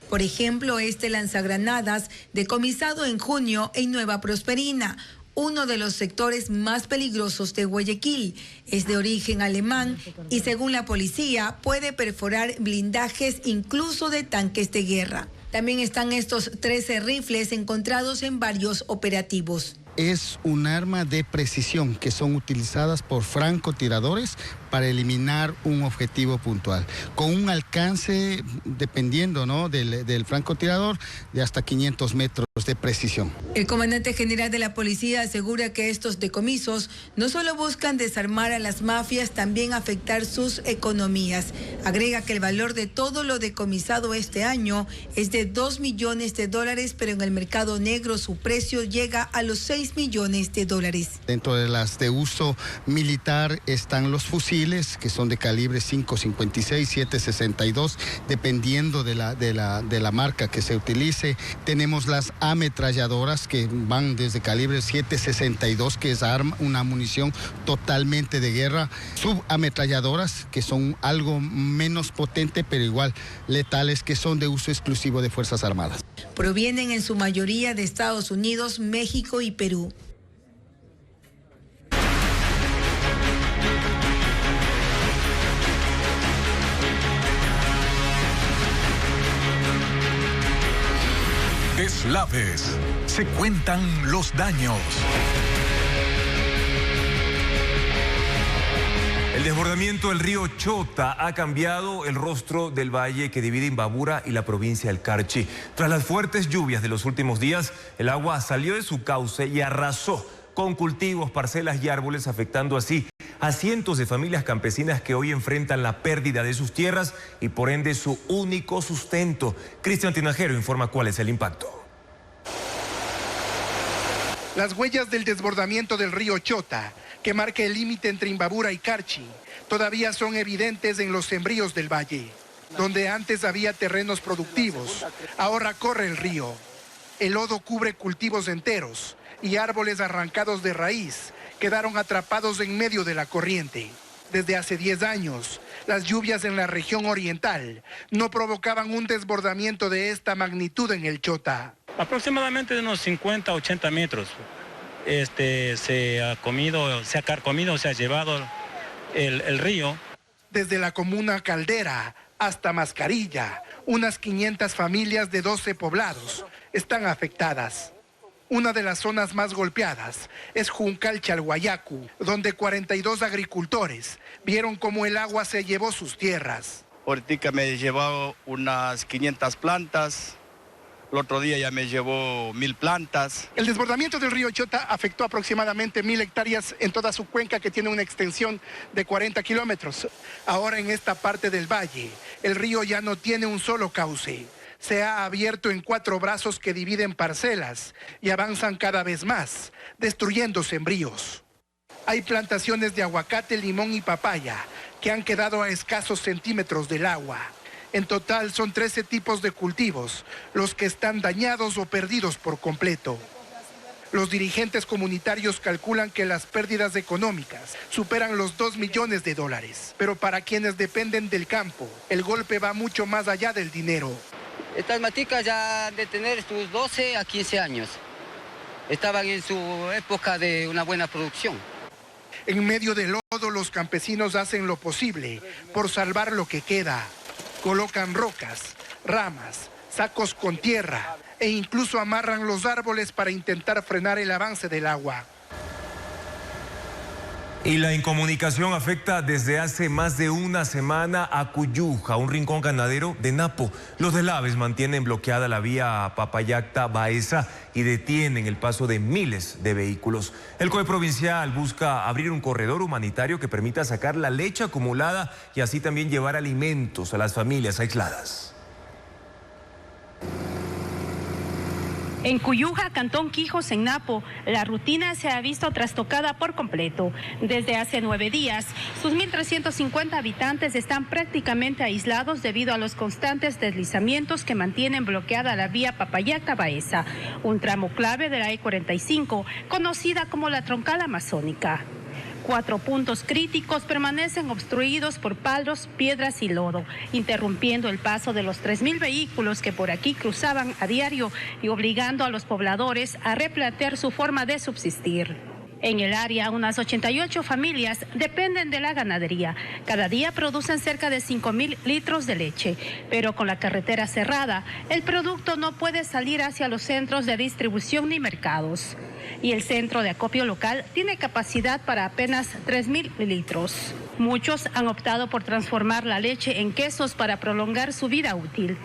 Por ejemplo, este lanzagranadas decomisado en junio en Nueva Prosperina, uno de los sectores más peligrosos de Guayaquil. Es de origen alemán y, según la policía, puede perforar blindajes incluso de tanques de guerra. También están estos 13 rifles encontrados en varios operativos. Es un arma de precisión que son utilizadas por francotiradores para eliminar un objetivo puntual, con un alcance, dependiendo, ¿no?, del francotirador, de hasta 500 metros de precisión. El comandante general de la policía asegura que estos decomisos no solo buscan desarmar a las mafias, también afectar sus economías. Agrega que el valor de todo lo decomisado este año es de $2 millones, pero en el mercado negro su precio llega a los $6 millones. Dentro de las de uso militar están los fusiles, que son de calibre 5.56, 7.62, dependiendo de la marca que se utilice. Tenemos las ametralladoras que van desde calibre 7.62, que es una munición totalmente de guerra. Subametralladoras, que son algo menos potente, pero igual letales, que son de uso exclusivo de Fuerzas Armadas. Provienen en su mayoría de Estados Unidos, México y Perú. Deslaves. Se cuentan los daños. El desbordamiento del río Chota ha cambiado el rostro del valle que divide Imbabura y la provincia del Carchi. Tras las fuertes lluvias de los últimos días, el agua salió de su cauce y arrasó con cultivos, parcelas y árboles, afectando así a cientos de familias campesinas que hoy enfrentan la pérdida de sus tierras y por ende su único sustento. Cristian Tinajero informa cuál es el impacto. Las huellas del desbordamiento del río Chota, que marca el límite entre Imbabura y Carchi, todavía son evidentes en los sembríos del valle. Donde antes había terrenos productivos, ahora corre el río. El lodo cubre cultivos enteros y árboles arrancados de raíz quedaron atrapados en medio de la corriente. Desde hace 10 años, las lluvias en la región oriental no provocaban un desbordamiento de esta magnitud en el Chota. Aproximadamente de unos 50 80 metros. Se ha carcomido, se ha llevado el río. Desde la comuna Caldera hasta Mascarilla, unas 500 familias de 12 poblados están afectadas. Una de las zonas más golpeadas es Juncal Chalhuayacu, donde 42 agricultores vieron cómo el agua se llevó sus tierras. Ahorita me llevó unas 500 plantas. El otro día ya me llevó 1000 plantas. El desbordamiento del río Chota afectó aproximadamente 1000 hectáreas en toda su cuenca, que tiene una extensión de 40 kilómetros. Ahora en esta parte del valle, el río ya no tiene un solo cauce. Se ha abierto en 4 brazos que dividen parcelas y avanzan cada vez más, destruyendo sembríos. Hay plantaciones de aguacate, limón y papaya que han quedado a escasos centímetros del agua. En total son 13 tipos de cultivos los que están dañados o perdidos por completo. Los dirigentes comunitarios calculan que las pérdidas económicas superan los $2 millones. Pero para quienes dependen del campo, el golpe va mucho más allá del dinero. Estas maticas ya han de tener sus 12 a 15 años. Estaban en su época de una buena producción. En medio del lodo, los campesinos hacen lo posible por salvar lo que queda. Colocan rocas, ramas, sacos con tierra e incluso amarran los árboles para intentar frenar el avance del agua. Y la incomunicación afecta desde hace más de una semana a Cuyuja, un rincón ganadero de Napo. Los deslaves mantienen bloqueada la vía Papayacta-Baeza y detienen el paso de miles de vehículos. El COE provincial busca abrir un corredor humanitario que permita sacar la leche acumulada y así también llevar alimentos a las familias aisladas. En Cuyuja, Cantón Quijos, en Napo, la rutina se ha visto trastocada por completo. Desde hace 9 días, sus 1.350 habitantes están prácticamente aislados debido a los constantes deslizamientos que mantienen bloqueada la vía Papayacta-Baeza, un tramo clave de la E45, conocida como la troncal amazónica. 4 puntos críticos permanecen obstruidos por palos, piedras y lodo, interrumpiendo el paso de los 3.000 vehículos que por aquí cruzaban a diario y obligando a los pobladores a replantear su forma de subsistir. En el área, unas 88 familias dependen de la ganadería. Cada día producen cerca de 5.000 litros de leche, pero con la carretera cerrada, el producto no puede salir hacia los centros de distribución ni mercados. Y el centro de acopio local tiene capacidad para apenas 3.000 litros. Muchos han optado por transformar la leche en quesos para prolongar su vida útil.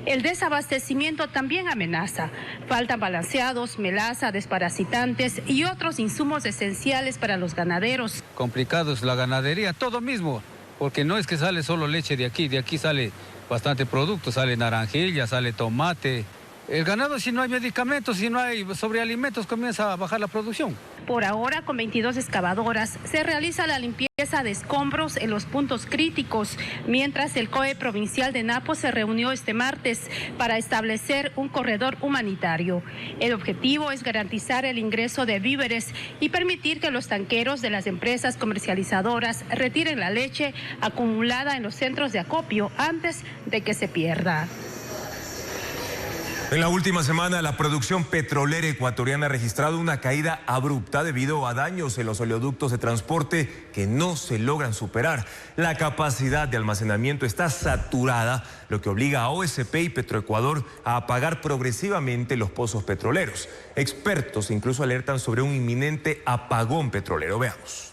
El desabastecimiento también amenaza. Faltan balanceados, melaza, desparasitantes y otros insumos esenciales para los ganaderos. Complicado es la ganadería, todo mismo, porque no es que sale solo leche de aquí sale bastante producto, sale naranjilla, sale tomate. El ganado, si no hay medicamentos, si no hay sobrealimentos, comienza a bajar la producción. Por ahora, con 22 excavadoras, se realiza la limpieza de escombros en los puntos críticos, mientras el COE provincial de Napo se reunió este martes para establecer un corredor humanitario. El objetivo es garantizar el ingreso de víveres y permitir que los tanqueros de las empresas comercializadoras retiren la leche acumulada en los centros de acopio antes de que se pierda. En la última semana, la producción petrolera ecuatoriana ha registrado una caída abrupta debido a daños en los oleoductos de transporte que no se logran superar. La capacidad de almacenamiento está saturada, lo que obliga a OSP y Petroecuador a apagar progresivamente los pozos petroleros. Expertos incluso alertan sobre un inminente apagón petrolero. Veamos.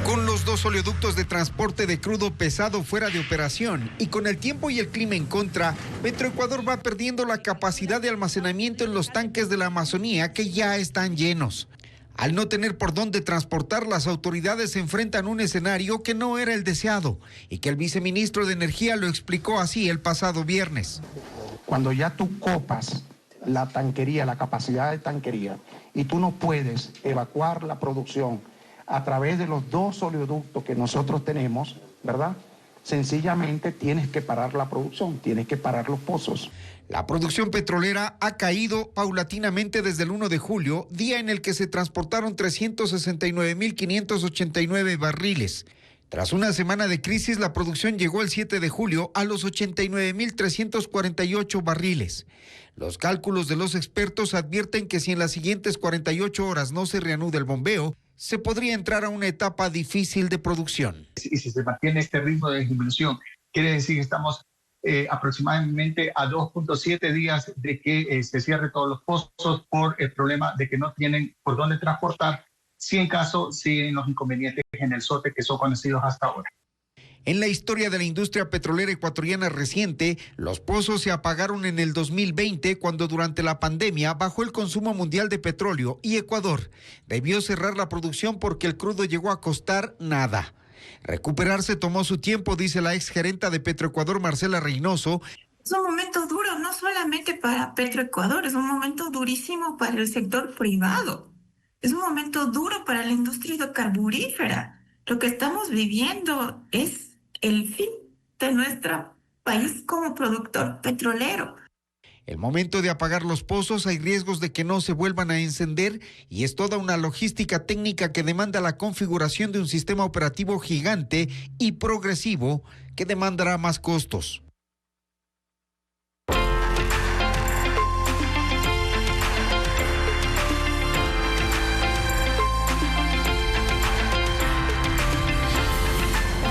Con los 2 oleoductos de transporte de crudo pesado fuera de operación y con el tiempo y el clima en contra, Petroecuador va perdiendo la capacidad de almacenamiento en los tanques de la Amazonía que ya están llenos. Al no tener por dónde transportar, las autoridades se enfrentan a un escenario que no era el deseado y que el viceministro de Energía lo explicó así el pasado viernes. Cuando ya tú copas la tanquería, la capacidad de tanquería, y tú no puedes evacuar la producción a través de los 2 oleoductos que nosotros tenemos, ¿verdad? Sencillamente tienes que parar la producción, tienes que parar los pozos. La producción petrolera ha caído paulatinamente desde el 1 de julio, día en el que se transportaron 369.589 barriles. Tras una semana de crisis, la producción llegó el 7 de julio a los 89.348 barriles. Los cálculos de los expertos advierten que si en las siguientes 48 horas no se reanuda el bombeo, se podría entrar a una etapa difícil de producción. Y si se mantiene este ritmo de disminución, quiere decir que estamos aproximadamente a 2.7 días de que se cierre todos los pozos por el problema de que no tienen por dónde transportar, si en caso siguen los inconvenientes en el SOTE que son conocidos hasta ahora. En la historia de la industria petrolera ecuatoriana reciente, los pozos se apagaron en el 2020 cuando durante la pandemia bajó el consumo mundial de petróleo y Ecuador debió cerrar la producción porque el crudo llegó a costar nada. Recuperarse tomó su tiempo, dice la exgerenta de Petroecuador, Marcela Reynoso. Es un momento duro no solamente para Petroecuador, es un momento durísimo para el sector privado. Es un momento duro para la industria hidrocarburífera. Lo que estamos viviendo es el fin de nuestro país como productor petrolero. El momento de apagar los pozos, hay riesgos de que no se vuelvan a encender y es toda una logística técnica que demanda la configuración de un sistema operativo gigante y progresivo que demandará más costos.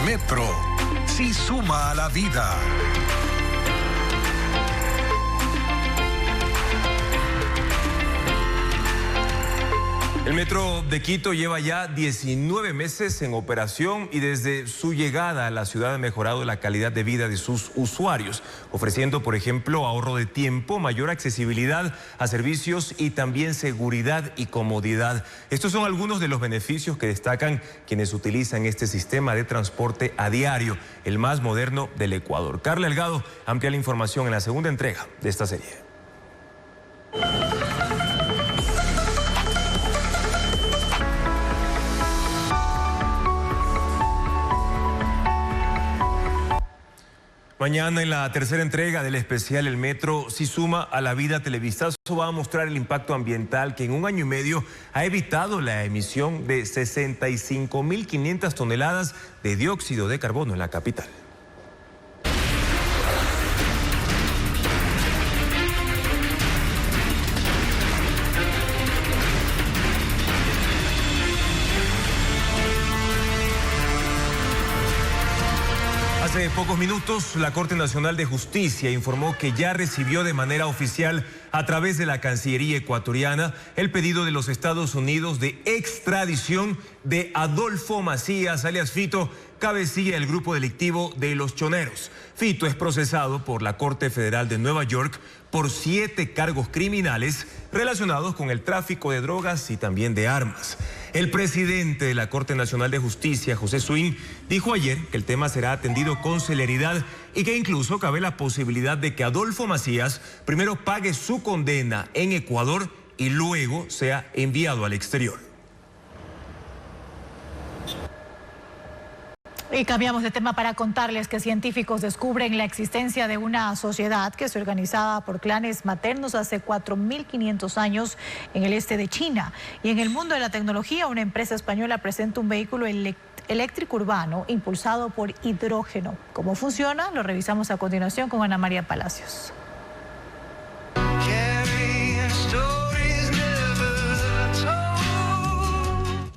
Metro, sí suma a la vida. El Metro de Quito lleva ya 19 meses en operación y desde su llegada a la ciudad ha mejorado la calidad de vida de sus usuarios, ofreciendo, por ejemplo, ahorro de tiempo, mayor accesibilidad a servicios y también seguridad y comodidad. Estos son algunos de los beneficios que destacan quienes utilizan este sistema de transporte a diario, el más moderno del Ecuador. Carla Delgado amplía la información en la segunda entrega de esta serie. Mañana en la tercera entrega del especial El Metro sí suma a la vida televisazo va a mostrar el impacto ambiental que en un año y medio ha evitado la emisión de 65.500 toneladas de dióxido de carbono en la capital. Hace pocos minutos, la Corte Nacional de Justicia informó que ya recibió de manera oficial, a través de la Cancillería ecuatoriana, el pedido de los Estados Unidos de extradición de Adolfo Macías, alias Fito, cabecilla del grupo delictivo de Los Choneros. Fito es procesado por la Corte Federal de Nueva York por 7 cargos criminales relacionados con el tráfico de drogas y también de armas. El presidente de la Corte Nacional de Justicia, José Swing, dijo ayer que el tema será atendido con celeridad y que incluso cabe la posibilidad de que Adolfo Macías primero pague su condena en Ecuador y luego sea enviado al exterior. Y cambiamos de tema para contarles que científicos descubren la existencia de una sociedad que se organizaba por clanes maternos hace 4.500 años en el este de China. Y en el mundo de la tecnología, una empresa española presenta un vehículo eléctrico urbano impulsado por hidrógeno. ¿Cómo funciona? Lo revisamos a continuación con Ana María Palacios.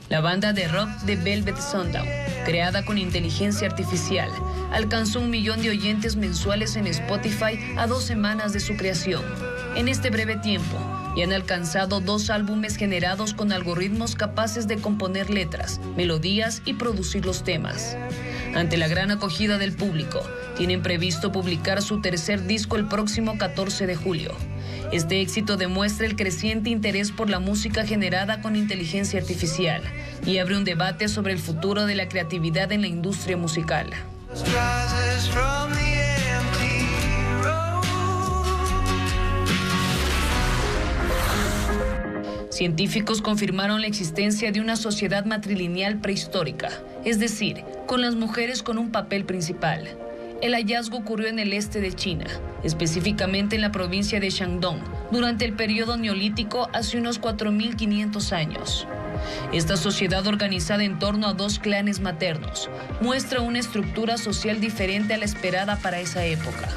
La banda de rock de Velvet Sundown, creada con inteligencia artificial, alcanzó 1 millón de oyentes mensuales en Spotify a 2 semanas de su creación. En este breve tiempo, ya han alcanzado 2 álbumes generados con algoritmos capaces de componer letras, melodías y producir los temas. Ante la gran acogida del público, tienen previsto publicar su tercer disco el próximo 14 de julio. Este éxito demuestra el creciente interés por la música generada con inteligencia artificial y abre un debate sobre el futuro de la creatividad en la industria musical. Científicos confirmaron la existencia de una sociedad matrilineal prehistórica, es decir, con las mujeres con un papel principal. El hallazgo ocurrió en el este de China, específicamente en la provincia de Shandong, durante el periodo neolítico hace unos 4.500 años. Esta sociedad organizada en torno a 2 clanes maternos muestra una estructura social diferente a la esperada para esa época.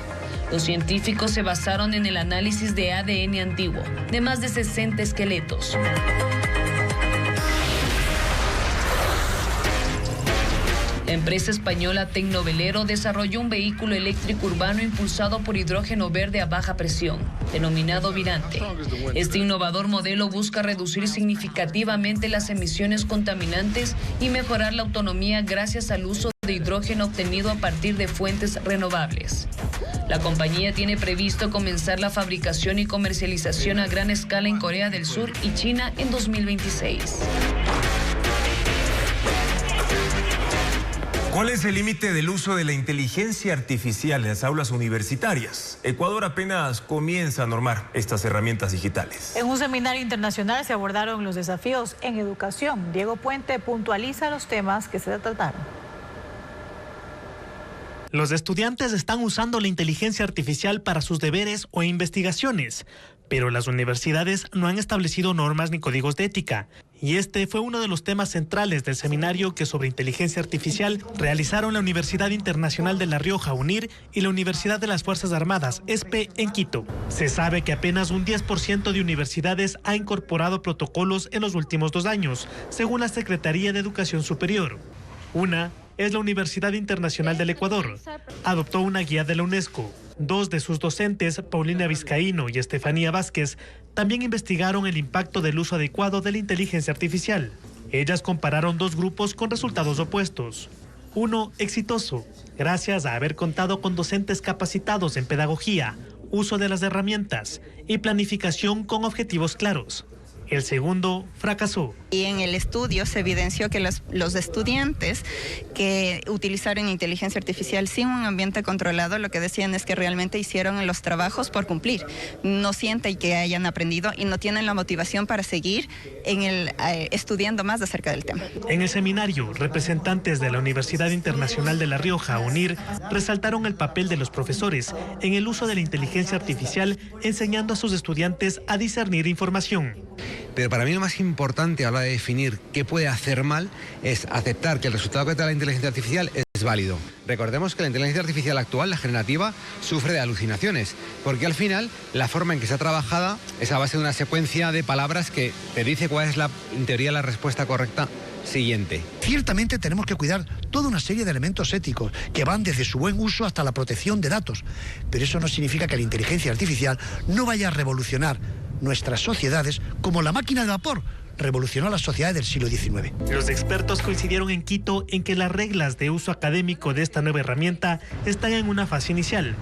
Los científicos se basaron en el análisis de ADN antiguo de más de 60 esqueletos. La empresa española Tecnovelero desarrolló un vehículo eléctrico urbano impulsado por hidrógeno verde a baja presión, denominado Virante. Este innovador modelo busca reducir significativamente las emisiones contaminantes y mejorar la autonomía gracias al uso de hidrógeno obtenido a partir de fuentes renovables. La compañía tiene previsto comenzar la fabricación y comercialización a gran escala en Corea del Sur y China en 2026. ¿Cuál es el límite del uso de la inteligencia artificial en las aulas universitarias? Ecuador apenas comienza a normar estas herramientas digitales. En un seminario internacional se abordaron los desafíos en educación. Diego Puente puntualiza los temas que se trataron. Los estudiantes están usando la inteligencia artificial para sus deberes o investigaciones, pero las universidades no han establecido normas ni códigos de ética. Y este fue uno de los temas centrales del seminario que sobre inteligencia artificial realizaron la Universidad Internacional de La Rioja, UNIR, y la Universidad de las Fuerzas Armadas, ESPE, en Quito. Se sabe que apenas un 10% de universidades ha incorporado protocolos en los últimos 2 años, según la Secretaría de Educación Superior. Una es la Universidad Internacional del Ecuador. Adoptó una guía de la UNESCO. 2 de sus docentes, Paulina Vizcaíno y Estefanía Vázquez, también investigaron el impacto del uso adecuado de la inteligencia artificial. Ellas compararon 2 grupos con resultados opuestos. Uno exitoso, gracias a haber contado con docentes capacitados en pedagogía, uso de las herramientas y planificación con objetivos claros. El segundo fracasó. Y en el estudio se evidenció que los estudiantes que utilizaron inteligencia artificial sin un ambiente controlado, lo que decían es que realmente hicieron los trabajos por cumplir. No sienten que hayan aprendido y no tienen la motivación para seguir estudiando más acerca del tema. En el seminario, representantes de la Universidad Internacional de La Rioja, UNIR, resaltaron el papel de los profesores en el uso de la inteligencia artificial, enseñando a sus estudiantes a discernir información. Pero para mí lo más importante a la hora de definir qué puede hacer mal es aceptar que el resultado que te da la inteligencia artificial es válido. Recordemos que la inteligencia artificial actual, la generativa, sufre de alucinaciones, porque al final la forma en que está trabajada es a base de una secuencia de palabras que te dice cuál es en teoría la respuesta correcta siguiente. Ciertamente tenemos que cuidar toda una serie de elementos éticos que van desde su buen uso hasta la protección de datos, pero eso no significa que la inteligencia artificial no vaya a revolucionar nuestras sociedades como la máquina de vapor revolucionó las sociedades del siglo XIX. Los expertos coincidieron en Quito en que las reglas de uso académico de esta nueva herramienta están en una fase inicial,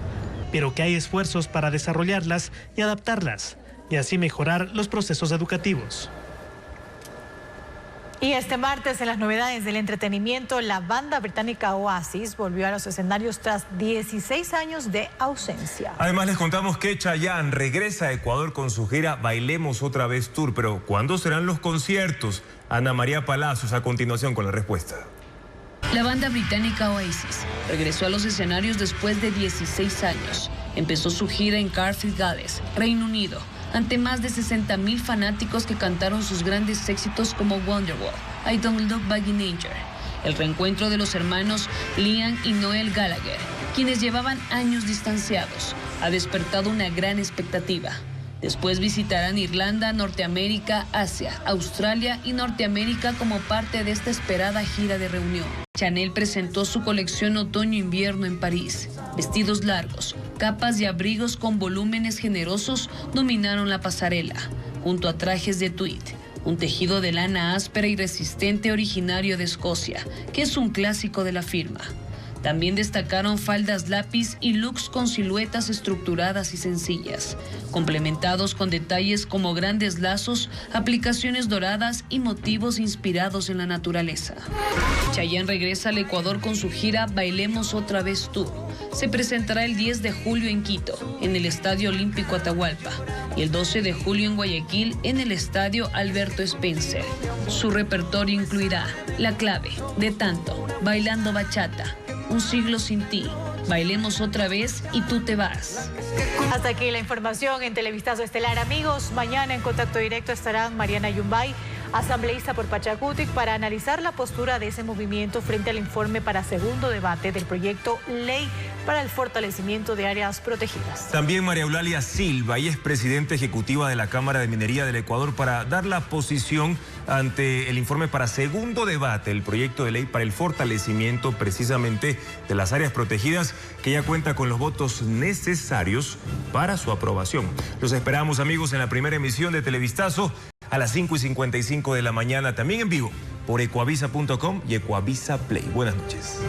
pero que hay esfuerzos para desarrollarlas y adaptarlas, y así mejorar los procesos educativos. Y este martes, en las novedades del entretenimiento, la banda británica Oasis volvió a los escenarios tras 16 años de ausencia. Además, les contamos que Chayanne regresa a Ecuador con su gira Bailemos Otra Vez Tour. Pero, ¿cuándo serán los conciertos? Ana María Palacios a continuación con la respuesta. La banda británica Oasis regresó a los escenarios después de 16 años. Empezó su gira en Garfield Gales, Reino Unido, ante más de 60,000 fanáticos que cantaron sus grandes éxitos como Wonderwall, I Don't Look Back in Danger. El reencuentro de los hermanos Liam y Noel Gallagher, quienes llevaban años distanciados, ha despertado una gran expectativa. Después visitarán Irlanda, Norteamérica, Asia, Australia y Norteamérica como parte de esta esperada gira de reunión. Chanel presentó su colección otoño-invierno en París. Vestidos largos, capas y abrigos con volúmenes generosos dominaron la pasarela, junto a trajes de tweed, un tejido de lana áspera y resistente originario de Escocia, que es un clásico de la firma. También destacaron faldas lápiz y looks con siluetas estructuradas y sencillas, complementados con detalles como grandes lazos, aplicaciones doradas y motivos inspirados en la naturaleza. Chayanne regresa al Ecuador con su gira Bailemos Otra Vez Tour. Se presentará el 10 de julio en Quito, en el Estadio Olímpico Atahualpa, y el 12 de julio en Guayaquil, en el Estadio Alberto Spencer. Su repertorio incluirá La Clave, De Tanto, Bailando Bachata, Un siglo sin ti, Bailemos Otra Vez y Tú te vas. Hasta aquí la información en Televistazo Estelar. Amigos, mañana en contacto directo estarán Mariana Yumbay, asambleísta por Pachacutic, para analizar la postura de ese movimiento frente al informe para segundo debate del proyecto Ley para el fortalecimiento de áreas protegidas. También María Eulalia Silva, ella es presidenta ejecutiva de la Cámara de Minería del Ecuador, para dar la posición ante el informe para segundo debate, el proyecto de ley para el fortalecimiento precisamente de las áreas protegidas, que ya cuenta con los votos necesarios para su aprobación. Los esperamos, amigos, en la primera emisión de Televistazo a las 5:55 de la mañana, también en vivo por ecuavisa.com y Ecuavisa Play. Buenas noches.